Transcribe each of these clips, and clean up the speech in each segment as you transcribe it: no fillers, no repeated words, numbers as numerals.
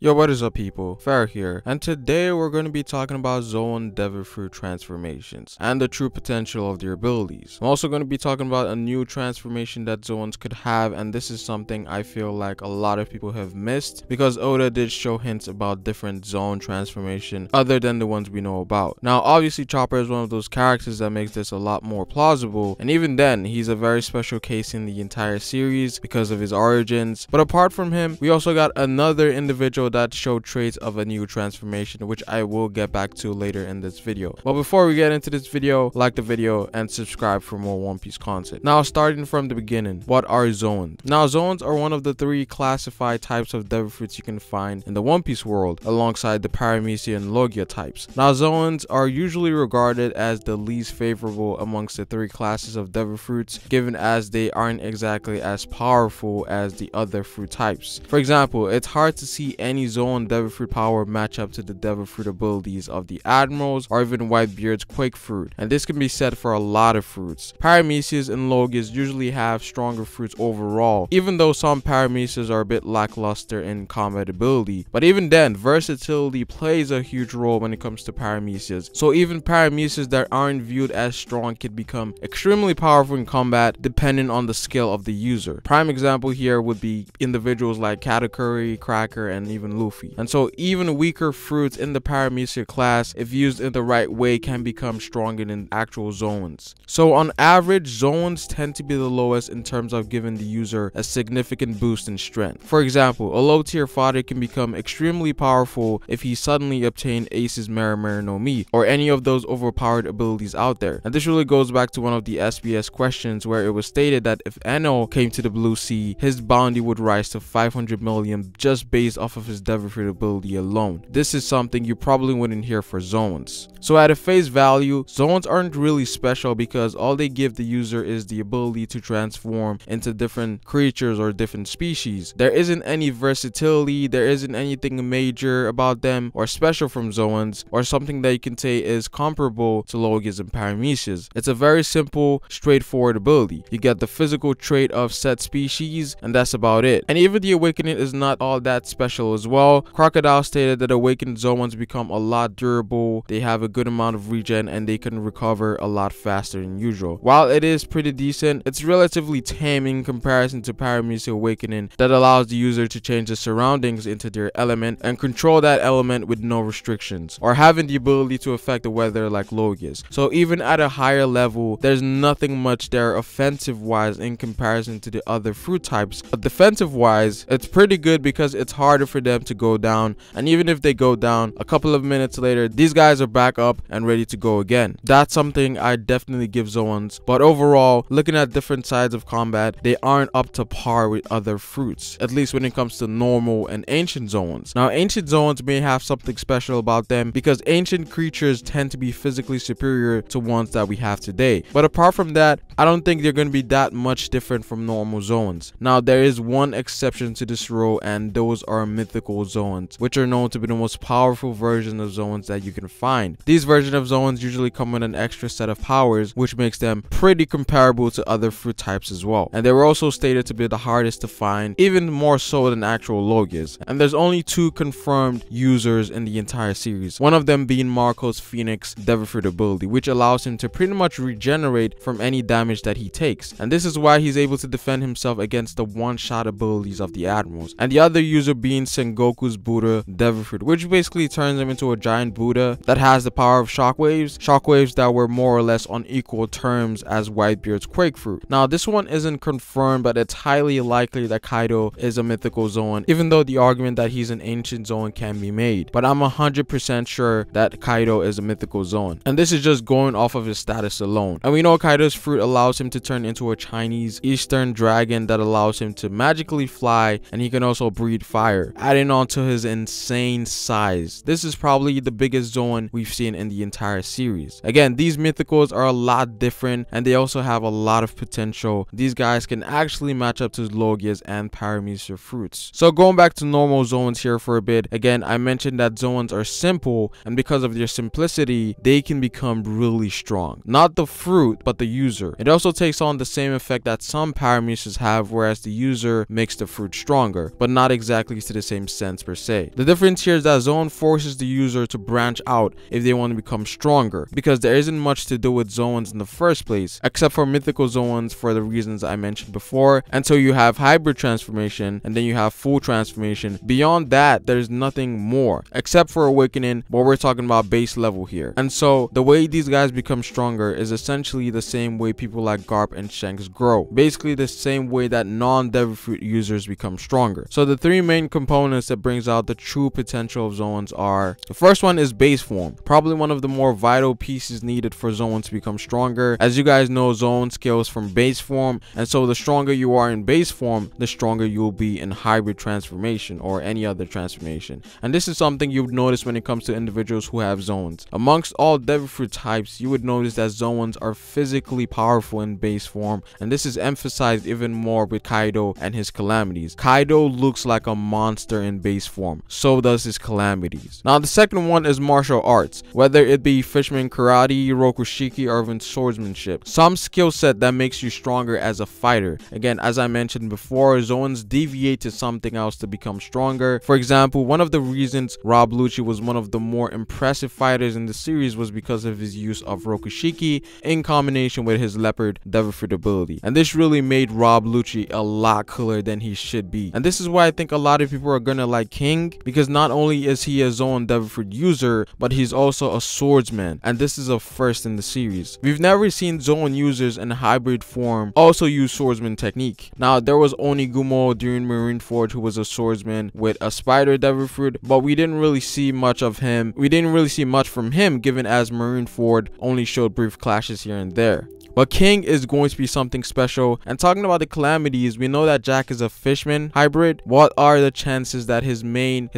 Yo, what is up people? Fer here, and today we're going to be talking about Zoan Devil Fruit transformations and the true potential of their abilities. I'm also going to be talking about a new transformation that Zoans could have, and this is something I feel like a lot of people have missed because Oda did show hints about different Zoan transformation other than the ones we know about. Now obviously Chopper is one of those characters that makes this a lot more plausible, and even then he's a very special case in the entire series because of his origins. But apart from him, we also got another individual that showed traits of a new transformation, which I will get back to later in this video. But before we get into this video, like the video and subscribe for more One Piece content. Now starting from the beginning, what are Zoans? Now Zoans are one of the three classified types of devil fruits you can find in the One Piece world, alongside the Paramecia and Logia types. Now Zoans are usually regarded as the least favorable amongst the three classes of devil fruits, given as they aren't exactly as powerful as the other fruit types. For example, it's hard to see any Zoan devil fruit power match up to the devil fruit abilities of the admirals or even Whitebeard's quake fruit, and this can be said for a lot of fruits. Paramecias and Logias usually have stronger fruits overall, even though some Paramecias are a bit lackluster in combat ability. But even then, versatility plays a huge role when it comes to Paramecias, so even Paramecias that aren't viewed as strong can become extremely powerful in combat depending on the skill of the user. Prime example here would be individuals like Katakuri, Cracker, and even Luffy. And so even weaker fruits in the Paramecia class, if used in the right way, can become stronger than actual Zoans. So on average, Zoans tend to be the lowest in terms of giving the user a significant boost in strength. For example, a low tier fodder can become extremely powerful if he suddenly obtained Ace's Marimari no Mi or any of those overpowered abilities out there. And this really goes back to one of the SBS questions where it was stated that if Enno came to the Blue Sea, his bounty would rise to 500 million just based off of his devil fruit ability alone. This is something you probably wouldn't hear for Zoans. So at a face value, Zoans aren't really special because all they give the user is the ability to transform into different creatures or different species. There isn't any versatility, there isn't anything major about them or special from Zoans, or something that you can say is comparable to Logias and Paramecias. It's a very simple, straightforward ability. You get the physical trait of said species, and that's about it. And even the awakening is not all that special as well. Crocodile stated that awakened Zoans become a lot durable, they have a good amount of regen, and they can recover a lot faster than usual. While it is pretty decent, it's relatively tame in comparison to Paramecia awakening that allows the user to change the surroundings into their element and control that element with no restrictions, or having the ability to affect the weather like Logias. So even at a higher level, there's nothing much there offensive wise in comparison to the other fruit types, but defensive wise it's pretty good because it's harder for them to go down, and even if they go down, a couple of minutes later these guys are back up and ready to go again. That's something I definitely give Zoans, but overall, looking at different sides of combat, they aren't up to par with other fruits, at least when it comes to normal and ancient Zoans. Now ancient Zoans may have something special about them because ancient creatures tend to be physically superior to ones that we have today, but apart from that, I don't think they're going to be that much different from normal Zoans. Now there is one exception to this rule, and those are mythical Zones, which are known to be the most powerful version of Zoans that you can find. These versions of Zoans usually come with an extra set of powers, which makes them pretty comparable to other fruit types as well. And they were also stated to be the hardest to find, even more so than actual Logias. And there's only two confirmed users in the entire series, one of them being Marco's Phoenix devil fruit ability, which allows him to pretty much regenerate from any damage that he takes. And this is why he's able to defend himself against the one-shot abilities of the admirals. And the other user being Sengoku's Buddha devil fruit, which basically turns him into a giant Buddha that has the power of shockwaves that were more or less on equal terms as Whitebeard's quake fruit. Now this one isn't confirmed, but it's highly likely that Kaido is a mythical Zoan, even though the argument that he's an ancient Zoan can be made. But I'm 100% sure that Kaido is a mythical Zoan, and this is just going off of his status alone. And we know Kaido's fruit allows him to turn into a Chinese Eastern dragon that allows him to magically fly, and he can also breathe fire, adding on to his insane size. This is probably the biggest Zoan we've seen in the entire series. Again, these mythicals are a lot different, and they also have a lot of potential. These guys can actually match up to Logias and Paramecia fruits. So going back to normal Zoans here for a bit, again, I mentioned that Zoans are simple, and because of their simplicity, they can become really strong. Not the fruit, but the user. It also takes on the same effect that some Paramecias have, whereas the user makes the fruit stronger, but not exactly to the same sense per se. The difference here is that Zoan forces the user to branch out if they want to become stronger, because there isn't much to do with Zoans in the first place, except for mythical Zoans for the reasons I mentioned before, until you have hybrid transformation, and then you have full transformation. Beyond that, there's nothing more, except for awakening, but we're talking about base level here. And so the way these guys become stronger is essentially the same way people like Garp and Shanks grow, basically the same way that non-Devil Fruit users become stronger. So the three main components that brings out the true potential of Zoans are: the first one is base form, probably one of the more vital pieces needed for Zoan to become stronger. As you guys know, Zoan scales from base form, and so the stronger you are in base form, the stronger you will be in hybrid transformation or any other transformation. And this is something you would notice when it comes to individuals who have Zoans. Amongst all Devil Fruit types, you would notice that Zoans are physically powerful in base form, and this is emphasized even more with Kaido and his calamities. Kaido looks like a monster in base form, so does his calamities. Now the second one is martial arts, whether it be fisherman karate, rokushiki, or even swordsmanship. Some skill set that makes you stronger as a fighter. Again, as I mentioned before, Zoans deviate to something else to become stronger. For example, one of the reasons Rob Lucci was one of the more impressive fighters in the series was because of his use of rokushiki in combination with his leopard Devil Fruit ability, and this really made Rob Lucci a lot cooler than he should be. And this is why I think a lot of people are gonna like King, because not only is he a Zoan Devil Fruit user, but he's also a swordsman, and this is a first in the series. We've never seen Zoan users in hybrid form also use swordsman technique. Now there was Onigumo during Marineford, who was a swordsman with a spider Devil Fruit, but we didn't really see much of him. We didn't really see much from him, given as Marineford only showed brief clashes here and there. But King is going to be something special. And talking about the calamities, we know that Jack is a fishman hybrid. What are the chances that his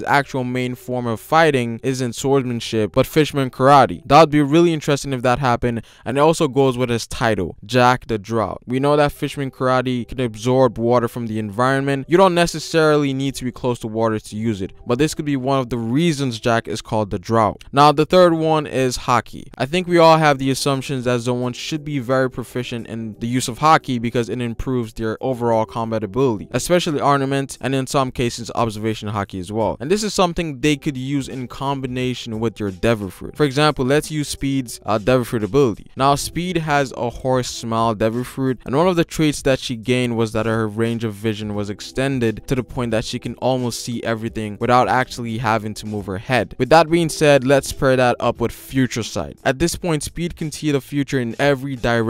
actual main form of fighting isn't swordsmanship but fishman karate? That would be really interesting if that happened. And it also goes with his title, Jack the Drought. We know that fishman karate can absorb water from the environment. You don't necessarily need to be close to water to use it, but this could be one of the reasons Jack is called the Drought. Now the third one is hockey. I think we all have the assumptions that Zoan should be very proficient in the use of hockey because it improves their overall combat ability, especially ornament, and in some cases observation hockey as well. And this is something they could use in combination with your Devil Fruit. For example, let's use Speed's Devil Fruit ability. Now Speed has a horse smile Devil Fruit, and one of the traits that she gained was that her range of vision was extended to the point that she can almost see everything without actually having to move her head. With that being said, let's pair that up with Future Sight. At this point, Speed can see the future in every direction,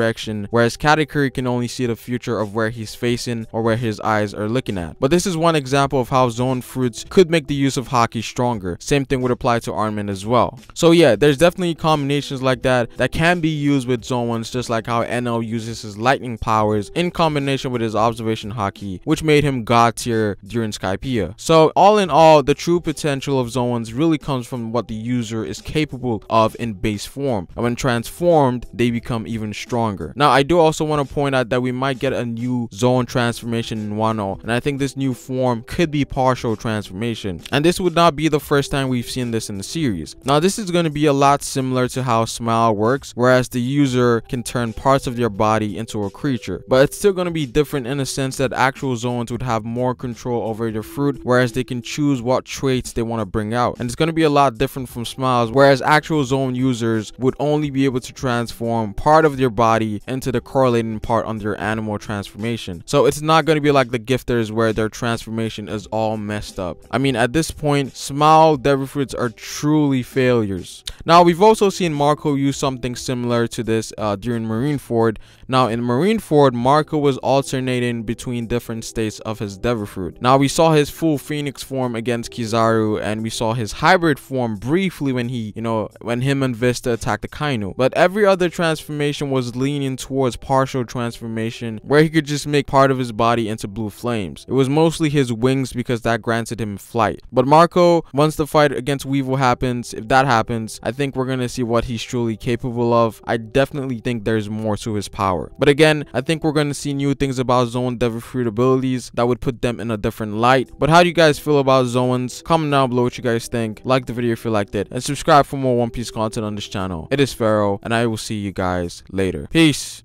whereas Katakuri can only see the future of where he's facing or where his eyes are looking at. But this is one example of how Zoan fruits could make the use of hockey stronger. Same thing would apply to ornament as well. So yeah, there's definitely combinations like that can be used with Zoans, just like how NL uses his lightning powers in combination with his observation hockey, which made him god tier during Skypiea. So all in all, the true potential of Zoans really comes from what the user is capable of in base form, and when transformed, they become even stronger. Now I do also want to point out that we might get a new Zoan transformation in Wano, and I think this new form could be partial transformation, and this would not be the first time we've seen this in the series. Now this is going to be a lot similar to how Smile works, whereas the user can turn parts of their body into a creature, but it's still going to be different in the sense that actual Zoans would have more control over their fruit, whereas they can choose what traits they want to bring out, and it's going to be a lot different from Smiles, whereas actual Zoan users would only be able to transform part of their body into the correlating part on their animal transformation. So it's not going to be like the gifters where their transformation is all messed up. I mean, at this point, Smile Devil Fruits are truly failures. Now we've also seen Marco use something similar to this during Marineford. Now in Marineford, Marco was alternating between different states of his Devil Fruit. Now we saw his full Phoenix form against Kizaru, and we saw his hybrid form briefly when when him and Vista attacked the Kainu. But every other transformation was leaning towards partial transformation, where he could just make part of his body into blue flames. It was mostly his wings because that granted him flight. But Marco, once the fight against Weevil happens, if that happens, I think we're gonna see what he's truly capable of. I definitely think there's more to his power. But again, I think we're gonna see new things about Zoan Devil Fruit abilities that would put them in a different light. But how do you guys feel about Zoans? Comment down below what you guys think. Like the video if you liked it, and subscribe for more One Piece content on this channel. It is Pharaoh, and I will see you guys later. Peace.